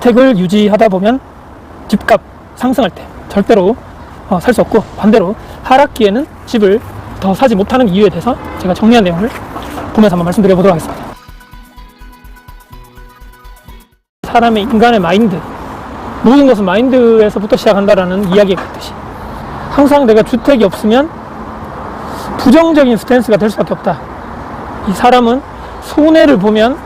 주택을 유지하다 보면 집값 상승할 때 절대로 살 수 없고, 반대로 하락기에는 집을 더 사지 못하는 이유에 대해서 제가 정리한 내용을 보면서 한번 말씀드려 보도록 하겠습니다. 사람의 인간의 마인드, 모든 것은 마인드에서부터 시작한다라는 이야기가 있듯이 항상 내가 주택이 없으면 부정적인 스탠스가 될 수밖에 없다. 이 사람은 손해를 보면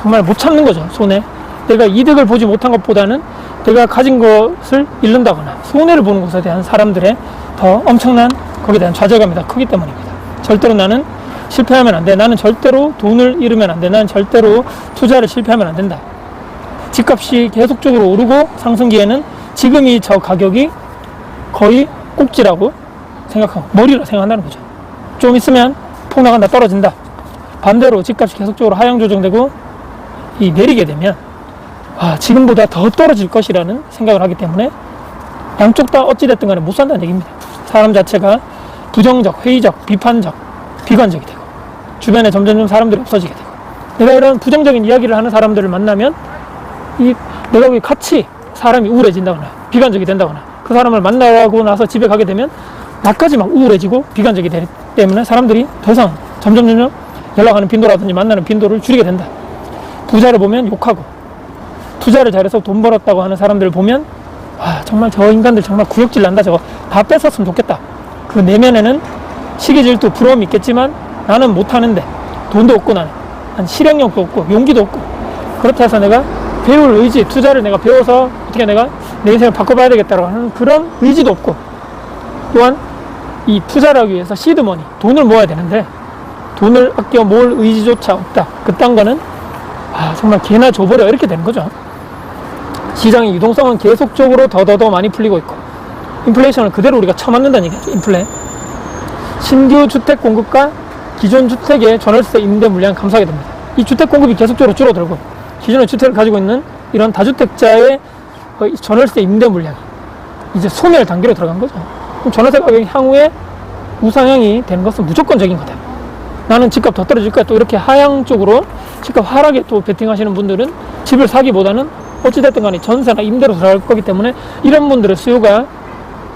정말 못 참는 거죠. 손해. 내가 이득을 보지 못한 것보다는 내가 가진 것을 잃는다거나 손해를 보는 것에 대한 사람들의 더 엄청난 거기에 대한 좌절감이 더 크기 때문입니다. 절대로 나는 실패하면 안 돼. 나는 절대로 돈을 잃으면 안 돼. 나는 절대로 투자를 실패하면 안 된다. 집값이 계속적으로 오르고 상승기에는 지금이 저 가격이 거의 꼭지라고 생각하고 머리로 생각한다는 거죠. 좀 있으면 폭 나간다, 떨어진다. 반대로 집값이 계속적으로 하향 조정되고 내리게 되면 지금보다 더 떨어질 것이라는 생각을 하기 때문에 양쪽 다 어찌됐든 간에 못 산다는 얘기입니다. 사람 자체가 부정적, 회의적, 비판적, 비관적이 되고 주변에 점점 사람들이 없어지게 되고, 내가 이런 부정적인 이야기를 하는 사람들을 만나면 내가 같이 사람이 우울해진다거나 비관적이 된다거나, 그 사람을 만나고 나서 집에 가게 되면 나까지 막 우울해지고 비관적이 되기 때문에 사람들이 더 이상 점점 연락하는 빈도라든지 만나는 빈도를 줄이게 된다. 부자를 보면 욕하고, 투자를 잘해서 돈 벌었다고 하는 사람들을 보면 정말 저 인간들 정말 구역질 난다, 저거 다 뺏었으면 좋겠다. 그 내면에는 시기 질투, 부러움이 있겠지만 나는 못하는데, 돈도 없고 나는 실행력도 없고 용기도 없고, 그렇다 해서 내가 배울 의지, 투자를 내가 배워서 어떻게 내가 내 인생을 바꿔봐야 되겠다라고 하는 그런 의지도 없고, 또한 이 투자를 하기 위해서 시드머니, 돈을 모아야 되는데 돈을 아껴 모을 의지조차 없다. 그딴 거는 정말 개나 줘버려, 이렇게 되는 거죠. 시장의 유동성은 계속적으로 더 많이 풀리고 있고, 인플레이션을 그대로 우리가 쳐맞는다는 얘기죠. 인플레. 신규 주택 공급과 기존 주택의 전월세 임대 물량이 감소하게 됩니다. 이 주택 공급이 계속적으로 줄어들고 기존의 주택을 가지고 있는 이런 다주택자의 전월세 임대 물량이 이제 소멸 단계로 들어간 거죠. 그럼 전월세 가격이 향후에 우상향이 되는 것은 무조건적인 거다. 나는 집값 더 떨어질 거야. 또 이렇게 하향 쪽으로 집값 하락에 또 베팅하시는 분들은 집을 사기보다는 어찌됐든 간에 전세나 임대로 들어갈 거기 때문에, 이런 분들의 수요가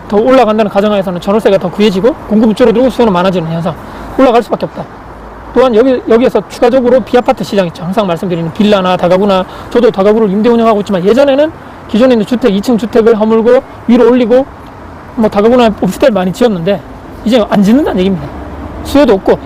더 올라간다는 가정하에서는 전월세가 더 구해지고 공급이 줄어들고 수요는 많아지는 현상, 올라갈 수밖에 없다. 또한 여기에서 추가적으로 비아파트 시장 있죠. 항상 말씀드리는 빌라나 다가구나, 저도 다가구를 임대 운영하고 있지만 예전에는 기존에 있는 주택, 2층 주택을 허물고 위로 올리고 다가구나 오피스텔 많이 지었는데 이제 안 짓는다는 얘기입니다. 수요도 없고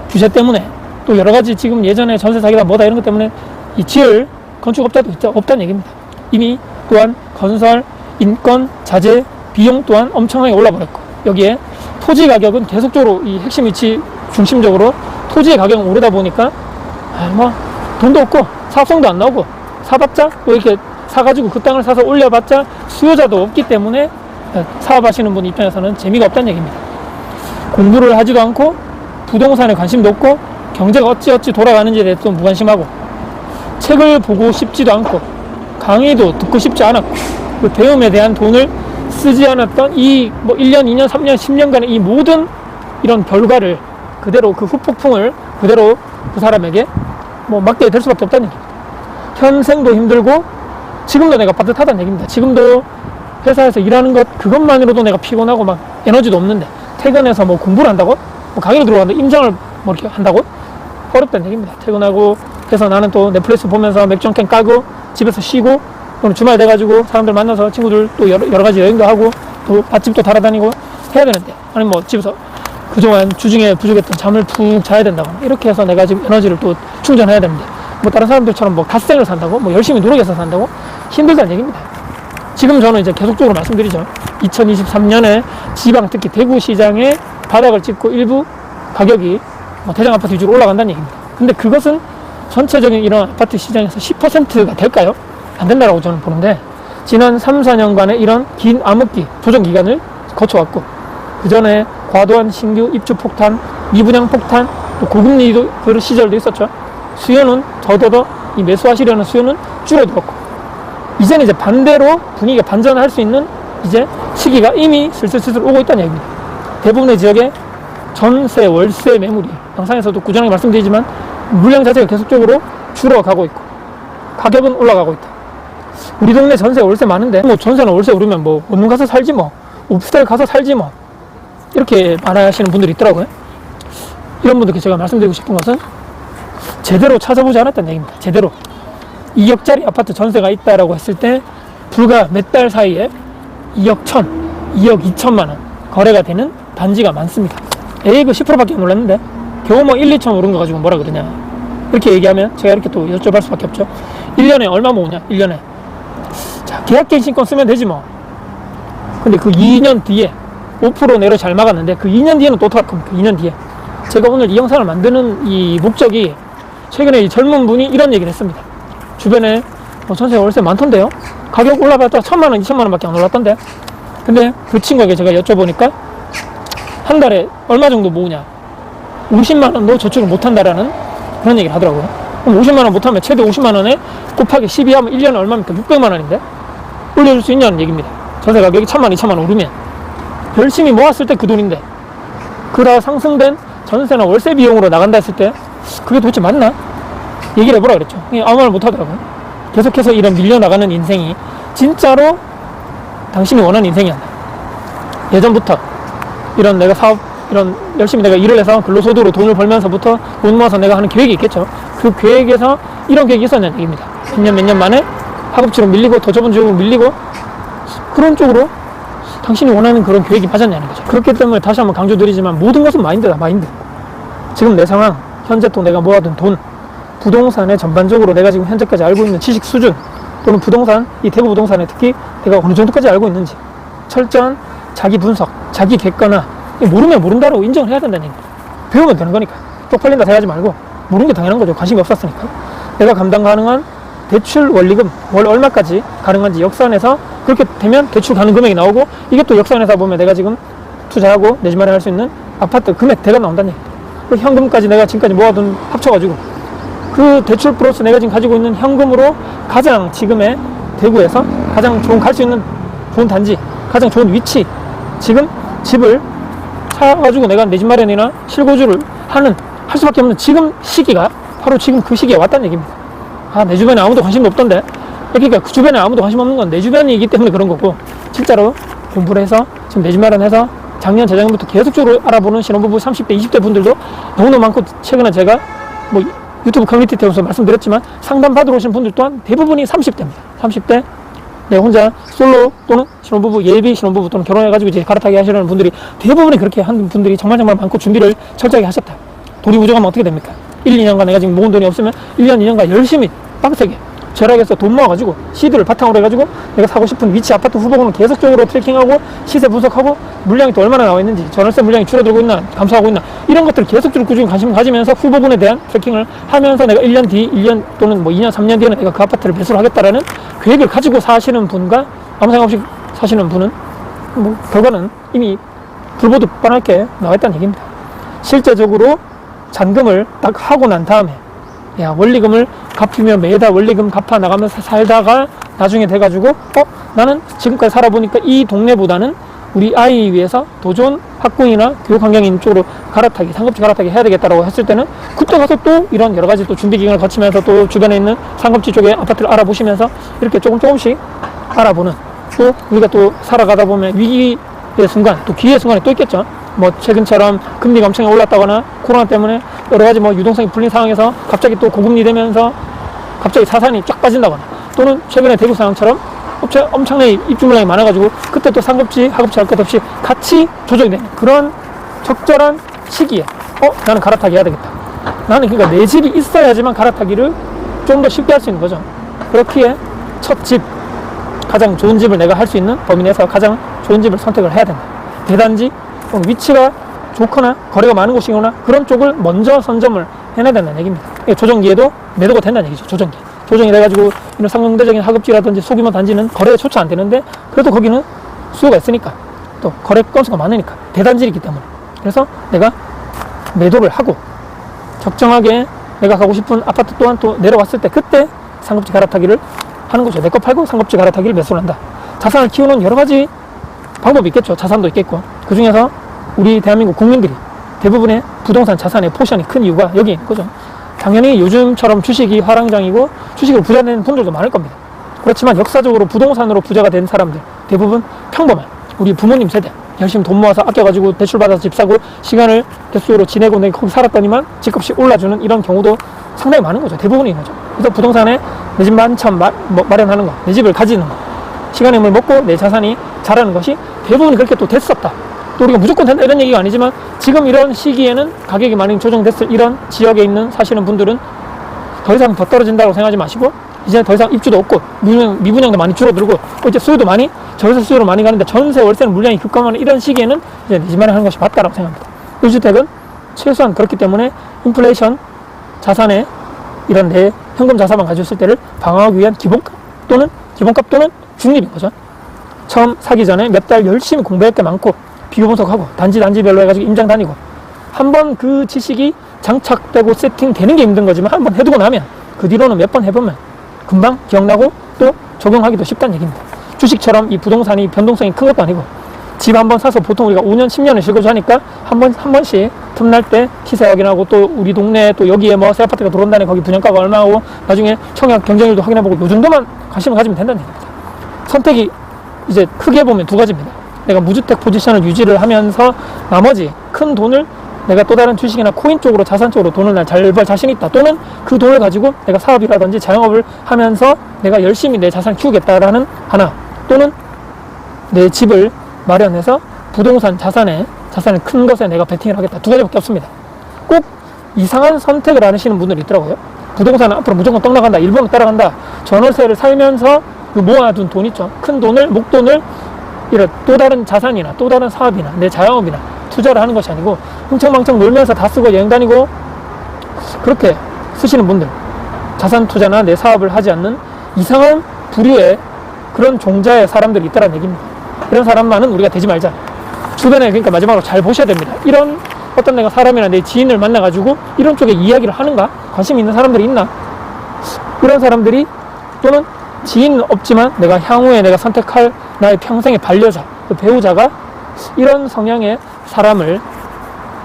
규제 때문에, 또 여러 가지 지금 예전에 전세 사기다 뭐다 이런 것 때문에 이 지을 건축업자도 없다는 얘기입니다. 이미 또한 건설, 인건, 자재, 비용 또한 엄청나게 올라버렸고, 여기에 토지 가격은 계속적으로 이 핵심 위치 중심적으로 토지의 가격은 오르다 보니까 돈도 없고 사업성도 안 나오고, 사봤자 또 이렇게 사가지고 그 땅을 사서 올려봤자 수요자도 없기 때문에 사업하시는 분 입장에서는 재미가 없다는 얘기입니다. 공부를 하지도 않고 부동산에 관심도 없고 경제가 어찌 돌아가는지에 대해서 무관심하고, 책을 보고 싶지도 않고 강의도 듣고 싶지 않았고, 그 배움에 대한 돈을 쓰지 않았던 이 1년, 2년, 3년, 10년간의 이 모든 이런 결과를 그대로, 그 후폭풍을 그대로 그 사람에게 맡게 될 수밖에 없다는 얘기입니다. 현생도 힘들고 지금도 내가 빠듯하다는 얘기입니다. 지금도 회사에서 일하는 것 그것만으로도 내가 피곤하고 에너지도 없는데, 퇴근해서 공부를 한다고? 강의를 들어가는데 임장을 이렇게 한다고? 어렵다는 얘기입니다. 퇴근하고 해서 나는 또 넷플릭스 보면서 맥주 한 캔 까고 집에서 쉬고, 또는 주말 돼가지고 사람들 만나서 친구들 또 여러 가지 여행도 하고 또 맛집도 달아다니고 해야 되는데, 아니 집에서 그동안 주중에 부족했던 잠을 푹 자야 된다고, 이렇게 해서 내가 지금 에너지를 또 충전해야 되는데, 다른 사람들처럼 갓생을 산다고, 열심히 노력해서 산다고? 힘들다는 얘기입니다. 지금 저는 이제 계속적으로 말씀드리죠. 2023년에 지방, 특히 대구 시장에 바닥을 찍고 일부 가격이 대장 아파트 위주로 올라간다는 얘기입니다. 근데 그것은 전체적인 이런 아파트 시장에서 10%가 될까요? 안 된다라고 저는 보는데, 지난 3, 4년간의 이런 긴 암흑기, 조정 기간을 거쳐왔고, 그 전에 과도한 신규 입주 폭탄, 미분양 폭탄, 또 고금리도 그 시절도 있었죠. 수요는 더더더 이 매수하시려는 수요는 줄어들었고, 이제는 이제 반대로 분위기가 반전할 수 있는 이제 시기가 이미 슬슬 오고 있다는 얘기입니다. 대부분의 지역에 전세, 월세 매물이, 영상에서도 꾸준하게 말씀드리지만 물량 자체가 계속적으로 줄어가고 있고 가격은 올라가고 있다. 우리 동네 전세 월세 많은데 뭐 전세나 월세 오르면 뭐 원룸 가서 살지 뭐, 오피스텔 가서 살지 뭐, 이렇게 말하시는 분들이 있더라고요. 이런 분들께 제가 말씀드리고 싶은 것은 제대로 찾아보지 않았다는 얘기입니다. 제대로 2억짜리 아파트 전세가 있다라고 했을 때 불과 몇 달 사이에 2억 1천, 2억 2천만 원 거래가 되는 단지가 많습니다. 에이, 그 10%밖에 안 올랐는데 겨우 뭐 1, 2천 오른 거 가지고 뭐라 그러냐, 이렇게 얘기하면 제가 이렇게 또 여쭤볼 수밖에 없죠. 1년에 얼마 모으냐, 1년에. 자, 계약갱신권 쓰면 되지 뭐. 근데 그 2년 뒤에 5% 내로 잘 막았는데 그 2년 뒤에는 또 어떡할 겁니까? 2년 뒤에. 제가 오늘 이 영상을 만드는 이 목적이, 최근에 이 젊은 분이 이런 얘기를 했습니다. 주변에 뭐 전세 월세 많던데요, 가격 올라봤자 1,000만원 2,000만원 밖에 안 올랐던데. 근데 그 친구에게 제가 여쭤보니까 한 달에 얼마 정도 모으냐, 50만원도 저축을 못한다라는 그런 얘기를 하더라고요. 그럼 50만원 못하면 최대 50만원에 곱하기 12 하면 1년에 얼마입니까? 600만원인데 올려줄 수 있냐는 얘기입니다. 전세 가격이 1,000만 2,000만 오르면 열심히 모았을 때 그 돈인데, 그러다 상승된 전세나 월세 비용으로 나간다 했을 때 그게 도대체 맞나? 얘기를 해보라 그랬죠. 아무 말 못하더라고요. 계속해서 이런 밀려나가는 인생이 진짜로 당신이 원하는 인생이 아니야. 예전부터 이런 내가 사업, 이런 열심히 내가 일을 해서 근로소득으로 돈을 벌면서부터 돈 모아서 내가 하는 계획이 있겠죠. 그 계획에서 이런 계획이 있었냐는 얘기입니다. 몇 년 만에 학업지로 밀리고 더 좁은 지역으로 밀리고, 그런 쪽으로 당신이 원하는 그런 계획이 맞았냐는 거죠. 그렇기 때문에 다시 한번 강조드리지만 모든 것은 마인드다, 마인드. 지금 내 상황, 현재 또 내가 모아둔 돈, 부동산에 전반적으로 내가 지금 현재까지 알고 있는 지식 수준, 또는 부동산, 이 대구 부동산에 특히 내가 어느 정도까지 알고 있는지 철저한 자기 분석, 자기 객관화. 모르면 모른다고 인정을 해야 된다는 얘기입니다. 배우면 되는 거니까. 쪽팔린다 생각하지 말고, 모르는 게 당연한 거죠. 관심이 없었으니까. 내가 감당 가능한 대출 원리금, 월 얼마까지 가능한지 역산해서, 그렇게 되면 대출 가능 금액이 나오고, 이게 또 역산해서 보면 내가 지금 투자하고 내 집 마련할 수 있는 아파트 금액대가 나온다는 얘기입니다. 그 현금까지 내가 지금까지 모아둔 합쳐가지고 그 대출 플러스 내가 지금 가지고 있는 현금으로 가장 지금의 대구에서 가장 좋은, 갈 수 있는 좋은 단지, 가장 좋은 위치, 지금 집을 사가지고 내가 내 집 마련이나 실거주를 할 수밖에 없는 지금 시기가 바로 지금 그 시기에 왔다는 얘기입니다. 아, 내 주변에 아무도 관심도 없던데. 그러니까 그 주변에 아무도 관심 없는 건 내 주변이기 때문에 그런 거고, 진짜로 공부를 해서 지금 내 집 마련해서 작년 재작년부터 계속적으로 알아보는 신혼부부 30대 20대 분들도 너무너무 많고, 최근에 제가 뭐 유튜브 커뮤니티 때문에 말씀드렸지만 상담 받으러 오신 분들 또한 대부분이 30대입니다. 30대 내 혼자 솔로 또는 신혼부부, 예비 신혼부부 또는 결혼해가지고 이제 갈아타기 하시려는 분들이 대부분이 그렇게 한 분들이 정말 많고 준비를 철저하게 하셨다. 돈이 부족하면 어떻게 됩니까? 1, 2년간 내가 지금 모은 돈이 없으면 1년, 2년간 열심히 빡세게 절약해서 돈 모아가지고 시드를 바탕으로 해가지고 내가 사고 싶은 위치 아파트 후보군을 계속적으로 트래킹하고 시세 분석하고 물량이 또 얼마나 나와 있는지, 전월세 물량이 줄어들고 있나 감소하고 있나, 이런 것들을 계속적으로 꾸준히 관심을 가지면서 후보군에 대한 트래킹을 하면서 내가 1년 뒤, 1년 또는 뭐 2년, 3년 뒤에는 내가 그 아파트를 매수를 하겠다라는 계획을 가지고 사시는 분과 아무 생각 없이 사시는 분은 뭐 결과는 이미 불보듯 뻔하게 나와 있다는 얘기입니다. 실제적으로 잔금을 딱 하고 난 다음에 야, 원리금을 갚으며 매달 원리금 갚아 나가면서 살다가 나중에 돼가지고 나는 지금까지 살아보니까 이 동네보다는 우리 아이 위해서 더 좋은 학군이나 교육 환경인 쪽으로 갈아타기, 상급지 갈아타기 해야 되겠다라고 했을 때는 그때 가서 또 이런 여러 가지 또 준비 기간을 거치면서 또 주변에 있는 상급지 쪽에 아파트를 알아보시면서 이렇게 조금씩 알아보는, 또 우리가 또 살아가다 보면 위기의 순간, 또 기회의 순간이 또 있겠죠. 뭐 최근처럼 금리가 엄청 올랐다거나 코로나 때문에 여러 가지 뭐 유동성이 풀린 상황에서 갑자기 또 고금리 되면서 갑자기 자산이 쫙 빠진다거나, 또는 최근에 대구 상황처럼 엄청나게 입주 물량이 많아가지고 그때 또 상급지, 하급지 할 것 없이 같이 조정이 되는 그런 적절한 시기에 나는 갈아타기 해야 되겠다. 나는 그러니까 내 집이 있어야지만 갈아타기를 좀 더 쉽게 할 수 있는 거죠. 그렇기에 첫 집, 가장 좋은 집을 내가 할 수 있는 범위 내에서 가장 좋은 집을 선택을 해야 된다. 대단지, 위치가 좋거나 거래가 많은 곳이거나 그런 쪽을 먼저 선점을 해내야 된다는 얘기입니다. 조정기에도 매도가 된다는 얘기죠. 조정이 돼가지고 이런 상용대적인 하급지라든지 소규모 단지는 거래에 초차 안 되는데, 그래도 거기는 수요가 있으니까 또 거래 건수가 많으니까 대단지이기 때문에, 그래서 내가 매도를 하고 적정하게 내가 가고 싶은 아파트 또한 또 내려왔을 때 그때 상급지 갈아타기를 하는 거죠. 내 거 팔고 상급지 갈아타기를 매수를 한다. 자산을 키우는 여러 가지 방법이 있겠죠. 자산도 있겠고, 그 중에서 우리 대한민국 국민들이 대부분의 부동산 자산의 포션이 큰 이유가 여기에 있는 거죠. 당연히 요즘처럼 주식이 화랑장이고 주식으로 부자 되는 분들도 많을 겁니다. 그렇지만 역사적으로 부동산으로 부자가 된 사람들 대부분 평범한 우리 부모님 세대, 열심히 돈 모아서 아껴가지고 대출받아서 집 사고 시간을 대수로 지내고 내가 거기 살았더니만 집값이 올라주는 이런 경우도 상당히 많은 거죠. 대부분인 거죠. 그래서 부동산에 내 집 만천 마련하는 거, 내 집을 가지는 거, 시간의 힘을 먹고 내 자산이 자라는 것이 대부분이 그렇게 또 됐었다. 또 우리가 무조건 된다 이런 얘기가 아니지만 지금 이런 시기에는 가격이 많이 조정됐을 이런 지역에 있는 사시는 분들은 더 이상 더 떨어진다고 생각하지 마시고 이제 더 이상 입주도 없고 미분양도 많이 줄어들고 이제 수요도 많이 전세 수요로 많이 가는데 전세 월세는 물량이 급감하는 이런 시기에는 이제 내 집만에 하는 것이 맞다라고 생각합니다. 1주택은 최소한 그렇기 때문에 인플레이션 자산에 이런 내 현금 자산만 가지고 있을 때를 방어하기 위한 기본값 또는 중립인 거죠. 처음 사기 전에 몇 달 열심히 공부할 게 많고 비교 분석하고 단지별로 해가지고 임장 다니고 한번 그 지식이 장착되고 세팅되는 게 힘든 거지만 한번 해두고 나면 그 뒤로는 몇 번 해보면 금방 기억나고 또 적용하기도 쉽다는 얘기입니다. 주식처럼 이 부동산이 변동성이 큰 것도 아니고 집 한번 사서 보통 우리가 5년 10년을 실거주 하니까 한 번씩 틈날 때 시세 확인하고 또 우리 동네 또 여기에 뭐 새 아파트가 들어온다네 거기 분양가가 얼마고 나중에 청약 경쟁률도 확인해보고 요 정도만 관심을 가지면 된다는 얘기입니다. 선택이 이제 크게 보면 두 가지입니다. 내가 무주택 포지션을 유지를 하면서 나머지 큰 돈을 내가 또 다른 주식이나 코인 쪽으로 자산 쪽으로 돈을 잘 벌 자신이 있다. 또는 그 돈을 가지고 내가 사업이라든지 자영업을 하면서 내가 열심히 내 자산을 키우겠다라는 하나, 또는 내 집을 마련해서 부동산 자산을 큰 것에 내가 베팅을 하겠다. 두 가지밖에 없습니다. 꼭 이상한 선택을 안 하시는 분들이 있더라고요. 부동산은 앞으로 무조건 떡 나간다, 일본은 따라간다, 전월세를 살면서 모아둔 돈 있죠. 큰 돈을, 목돈을 이런 또 다른 자산이나 또 다른 사업이나 내 자영업이나 투자를 하는 것이 아니고 흥청망청 놀면서 다 쓰고 여행 다니고 그렇게 쓰시는 분들, 자산 투자나 내 사업을 하지 않는 이상한 부류의 그런 종자의 사람들이 있다는 얘기입니다. 이런 사람만은 우리가 되지 말자. 주변에 그러니까 마지막으로 잘 보셔야 됩니다. 이런 어떤 내가 사람이나 내 지인을 만나가지고 이런 쪽에 이야기를 하는가? 관심 있는 사람들이 있나? 이런 사람들이 또는 지인은 없지만 내가 향후에 내가 선택할 나의 평생의 반려자, 그 배우자가 이런 성향의 사람을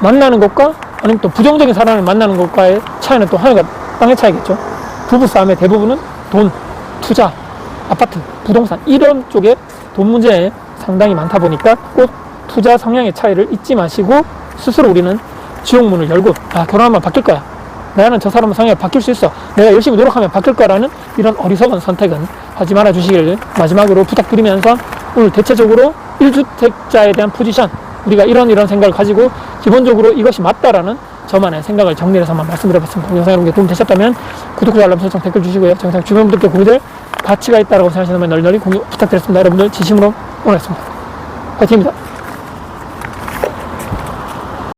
만나는 것과 아니면 또 부정적인 사람을 만나는 것과의 차이는 또 하늘과 땅의 차이겠죠. 부부싸움의 대부분은 돈, 투자, 아파트, 부동산 이런 쪽에 돈 문제에 상당히 많다 보니까 꼭 투자 성향의 차이를 잊지 마시고 스스로 우리는 지옥문을 열고 결혼하면 바뀔 거야. 나는 저 사람의 성향이 바뀔 수 있어. 내가 열심히 노력하면 바뀔 거라는 이런 어리석은 선택은 하지 말아 주시기를 마지막으로 부탁드리면서 오늘 대체적으로 1주택자에 대한 포지션 우리가 이런 생각을 가지고 기본적으로 이것이 맞다라는 저만의 생각을 정리해서만 말씀드려봤습니다. 영상 여러분께 도움 되셨다면 구독과 알람 설정 댓글 주시고요. 영상 주변 분들께 공유될 가치가 있다고 생각하시는 분 널리 공유 부탁드렸습니다. 여러분들 진심으로 응원하겠습니다. 화이팅입니다.